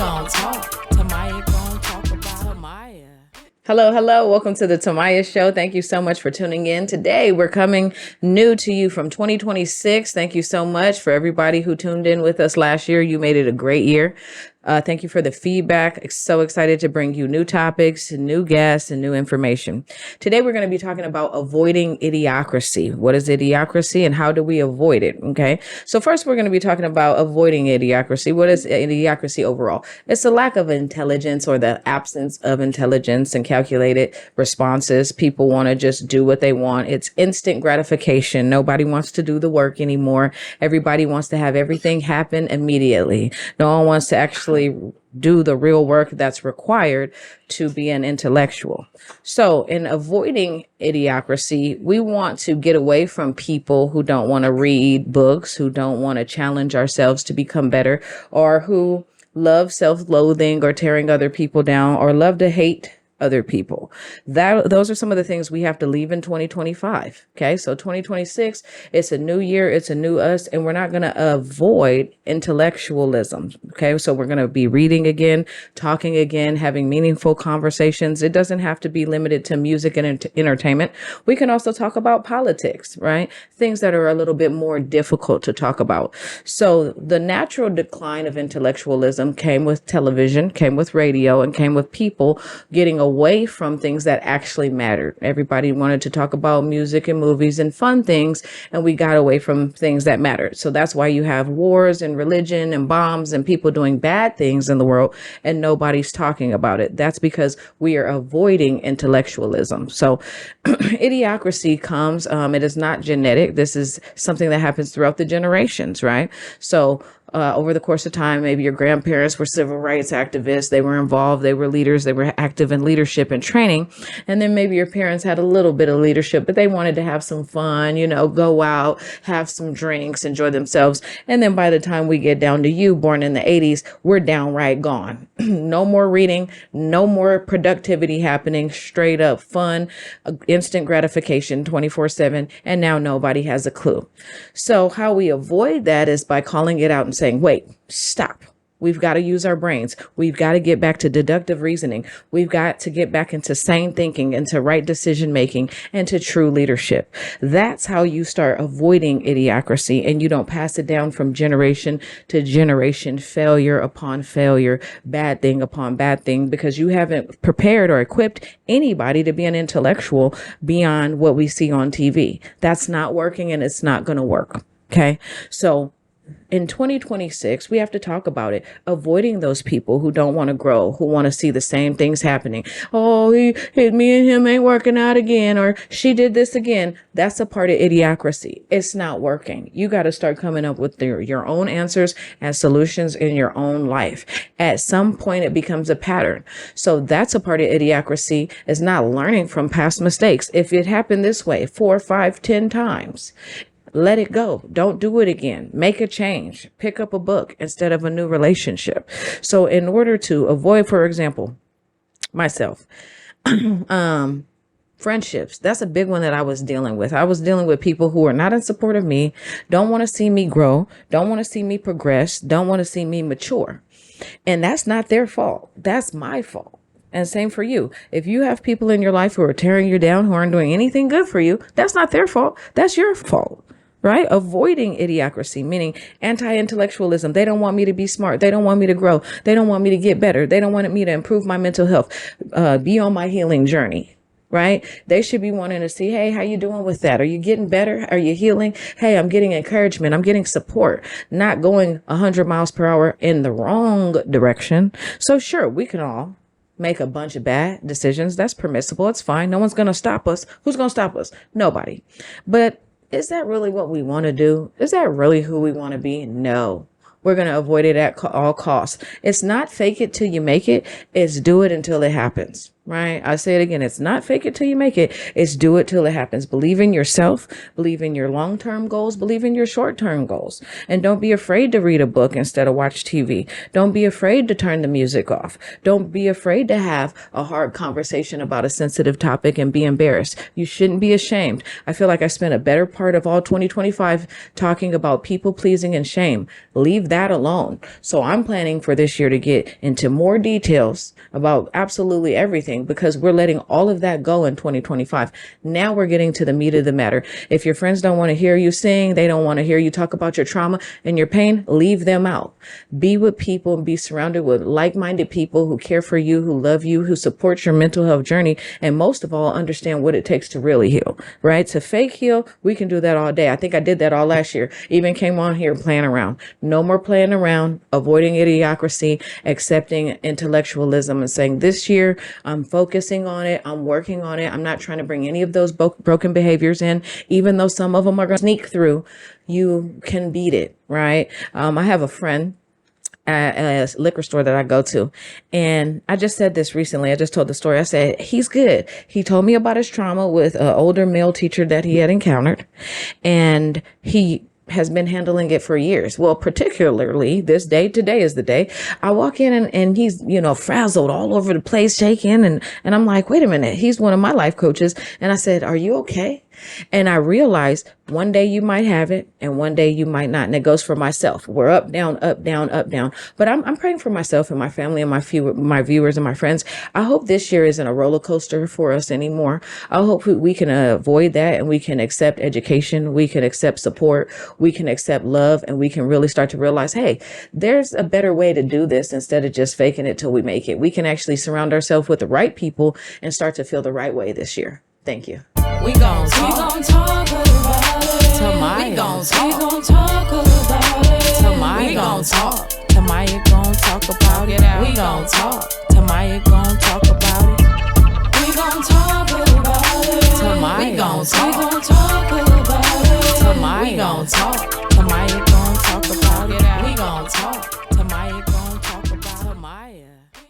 gon' talk. Tamaya gon' talk about Tamaya. Hello. Welcome to the Tamaya Show. Thank you so much for tuning in. Today, we're coming new to you from 2026. Thank you so much for everybody who tuned in with us last year. You made it a great year. Thank you for the feedback. So excited to bring you new topics, new guests, and new information. Today, we're going to be talking about avoiding idiocracy. What is idiocracy and how do we avoid it? Okay. So first, we're going to be talking about avoiding idiocracy. What is idiocracy overall? It's the lack of intelligence or the absence of intelligence and calculated responses. People want to just do what they want. It's instant gratification. Nobody wants to do the work anymore. Everybody wants to have everything happen immediately. No one wants to actually do the real work that's required to be an intellectual. So in avoiding idiocracy, we want to get away from people who don't want to read books, who don't want to challenge ourselves to become better, or who love self-loathing or tearing other people down, or love to hate other people. Those are some of the things we have to leave in 2025. Okay. So 2026, it's a new year. It's a new us, and we're not going to avoid intellectualism. Okay. So we're going to be reading again, talking again, having meaningful conversations. It doesn't have to be limited to music and entertainment. We can also talk about politics, right? Things that are a little bit more difficult to talk about. So the natural decline of intellectualism came with television, came with radio, and came with people getting away from things that actually mattered. Everybody wanted to talk about music and movies and fun things, and we got away from things that mattered. So that's why you have wars and religion and bombs and people doing bad things in the world, and nobody's talking about it. That's because we are avoiding intellectualism. So idiocracy comes, it is not genetic. This is something that happens throughout the generations, right? So over the course of time, maybe your grandparents were civil rights activists. They were involved. They were leaders. They were active in leadership and training. And then maybe your parents had a little bit of leadership, but they wanted to have some fun, go out, have some drinks, enjoy themselves. And then by the time we get down to you, born in the 80s, we're downright gone. No more reading, no more productivity happening, straight up fun, instant gratification 24/7. And now nobody has a clue. So how we avoid that is by calling it out and saying, wait, stop. We've got to use our brains. We've got to get back to deductive reasoning. We've got to get back into sane thinking, into right decision making, and to true leadership. That's how you start avoiding idiocracy, and you don't pass it down from generation to generation, failure upon failure, bad thing upon bad thing, because you haven't prepared or equipped anybody to be an intellectual beyond what we see on TV. That's not working, and it's not going to work. Okay. So in 2026, we have to talk about it, avoiding those people who don't want to grow, who want to see the same things happening. Oh, me and him ain't working out again, or she did this again. That's a part of idiocracy. It's not working. You got to start coming up with your own answers and solutions in your own life. At some point, it becomes a pattern. So that's a part of idiocracy, is not learning from past mistakes. If it happened this way 4, 5, 10 times, let it go. Don't do it again. Make a change. Pick up a book instead of a new relationship. So in order to avoid, for example, myself, friendships, that's a big one that I was dealing with. I was dealing with people who are not in support of me, don't want to see me grow, don't want to see me progress, don't want to see me mature. And that's not their fault. That's my fault. And same for you. If you have people in your life who are tearing you down, who aren't doing anything good for you, that's not their fault. That's your fault. Right? Avoiding idiocracy, meaning anti-intellectualism. They don't want me to be smart. They don't want me to grow. They don't want me to get better. They don't want me to improve my mental health, be on my healing journey. Right? They should be wanting to see, hey, how you doing with that? Are you getting better? Are you healing? Hey, I'm getting encouragement. I'm getting support, not going 100 miles per hour in the wrong direction. So sure, we can all make a bunch of bad decisions. That's permissible. It's fine. No one's going to stop us. Who's going to stop us? Nobody. But is that really what we want to do? Is that really who we want to be? No. We're going to avoid it at all costs. It's not fake it till you make it. It's do it until it happens. right? I say it again. It's not fake it till you make it. It's do it till it happens. Believe in yourself, believe in your long-term goals, believe in your short-term goals. And don't be afraid to read a book instead of watch TV. Don't be afraid to turn the music off. Don't be afraid to have a hard conversation about a sensitive topic and be embarrassed. You shouldn't be ashamed. I feel like I spent a better part of all 2025 talking about people pleasing and shame. Leave that alone. So I'm planning for this year to get into more details about absolutely everything, because we're letting all of that go in 2025. Now we're getting to the meat of the matter. If your friends don't want to hear you sing, they don't want to hear you talk about your trauma and your pain, leave them out. Be with people and be surrounded with like-minded people who care for you, who love you, who support your mental health journey, and most of all, understand what it takes to really heal, right? To fake heal, we can do that all day. I think I did that all last year. Even came on here playing around. No more playing around, avoiding idiocracy, accepting intellectualism, and saying this year, I'm focusing on it. I'm working on it. I'm not trying to bring any of those broken behaviors in, even though some of them are going to sneak through. You can beat it, right? I have a friend at a liquor store that I go to. And I just said this recently. I just told the story. I said, he's good. He told me about his trauma with an older male teacher that he had encountered. And he has been handling it for years. Well, particularly this day, today is the day. I walk in and he's, frazzled all over the place, shaking. And I'm like, wait a minute. He's one of my life coaches. And I said, are you okay? And I realized one day you might have it and one day you might not. And it goes for myself. We're up, down, up, down, up, down. But I'm praying for myself and my family and my viewers and my friends. I hope this year isn't a roller coaster for us anymore. I hope we can avoid that and we can accept education. We can accept support. We can accept love, and we can really start to realize, hey, there's a better way to do this instead of just faking it till we make it. We can actually surround ourselves with the right people and start to feel the right way this year. Thank you. We gon' talk about it. Tamaya. We gon' talk about it. Tamaya. We gon' talk. Tamaya gon' talk about it. We gon' talk. Tamaya gon' talk about it. We gon' talk about it. Tamaya. We gon' talk about it. Tamaya. We gon' talk. Tamaya gon' talk about it. We gon' talk. Tamaya gon' talk about Tamaya.